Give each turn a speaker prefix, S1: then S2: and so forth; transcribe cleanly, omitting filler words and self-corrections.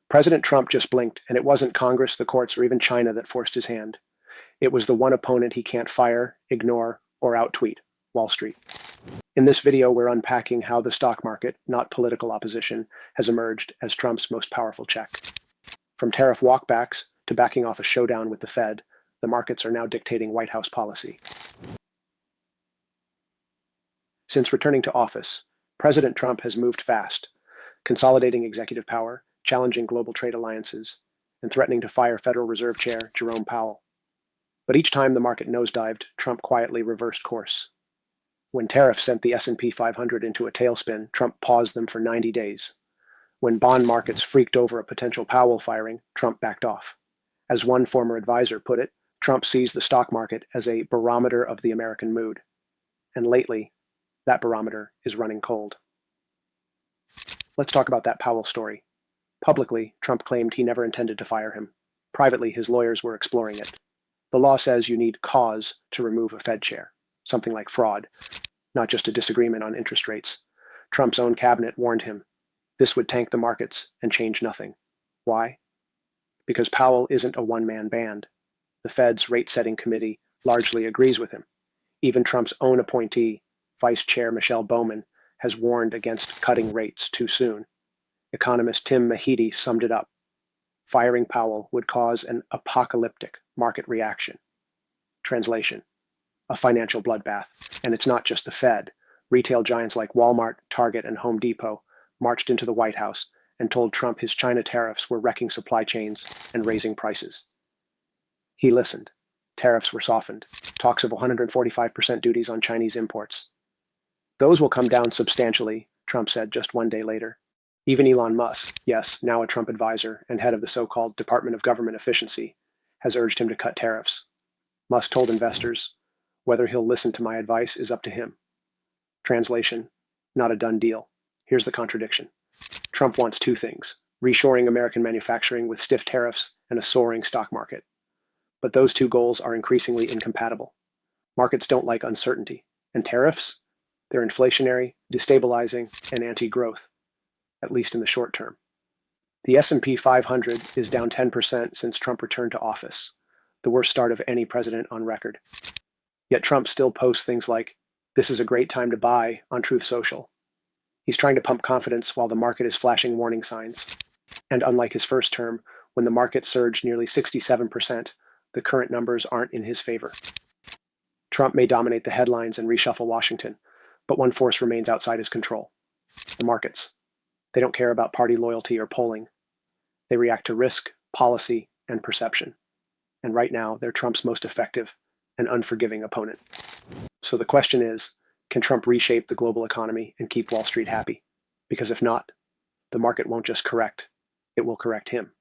S1: President Trump just blinked, and it wasn't Congress, the courts, or even China that forced his hand. It was the one opponent he can't fire, ignore, or out-tweet: Wall Street. In this video, we're unpacking how the stock market, not political opposition, has emerged as Trump's most powerful check. From tariff walkbacks to backing off a showdown with the Fed, the markets are now dictating White House policy. Since returning to office, President Trump has moved fast, consolidating executive power, challenging global trade alliances, and threatening to fire Federal Reserve Chair Jerome Powell. But each time the market nosedived, Trump quietly reversed course. When tariffs sent the S&P 500 into a tailspin, Trump paused them for 90 days. When bond markets freaked over a potential Powell firing, Trump backed off. As one former advisor put it, Trump sees the stock market as a barometer of the American mood. And lately, that barometer is running cold. Let's talk about that Powell story. Publicly, Trump claimed he never intended to fire him. Privately, his lawyers were exploring it. The law says you need cause to remove a Fed chair, something like fraud, not just a disagreement on interest rates. Trump's own cabinet warned him this would tank the markets and change nothing. Why? Because Powell isn't a one-man band. The Fed's rate-setting committee largely agrees with him. Even Trump's own appointee, Vice Chair Michelle Bowman, has warned against cutting rates too soon. Economist Tim Mahedy summed it up. Firing Powell would cause an apocalyptic market reaction. Translation: a financial bloodbath. And it's not just the Fed. Retail giants like Walmart, Target, and Home Depot marched into the White House and told Trump his China tariffs were wrecking supply chains and raising prices. He listened. Tariffs were softened. Talks of 145% duties on Chinese imports. Those will come down substantially, Trump said just one day later. Even Elon Musk, yes, now a Trump advisor and head of the so-called Department of Government Efficiency, has urged him to cut tariffs. Musk told investors, whether he'll listen to my advice is up to him. Translation: not a done deal. Here's the contradiction. Trump wants two things: reshoring American manufacturing with stiff tariffs and a soaring stock market. But those two goals are increasingly incompatible. Markets don't like uncertainty, and tariffs? They're inflationary, destabilizing, and anti-growth, at least in the short term. The S&P 500 is down 10% since Trump returned to office, the worst start of any president on record. Yet Trump still posts things like, "This is a great time to buy," on Truth Social. He's trying to pump confidence while the market is flashing warning signs. And unlike his first term, when the market surged nearly 67%, the current numbers aren't in his favor. Trump may dominate the headlines and reshuffle Washington, but one force remains outside his control: the markets. They don't care about party loyalty or polling. They react to risk, policy, and perception. And right now, they're Trump's most effective and unforgiving opponent. So the question is, can Trump reshape the global economy and keep Wall Street happy? Because if not, the market won't just correct, it will correct him.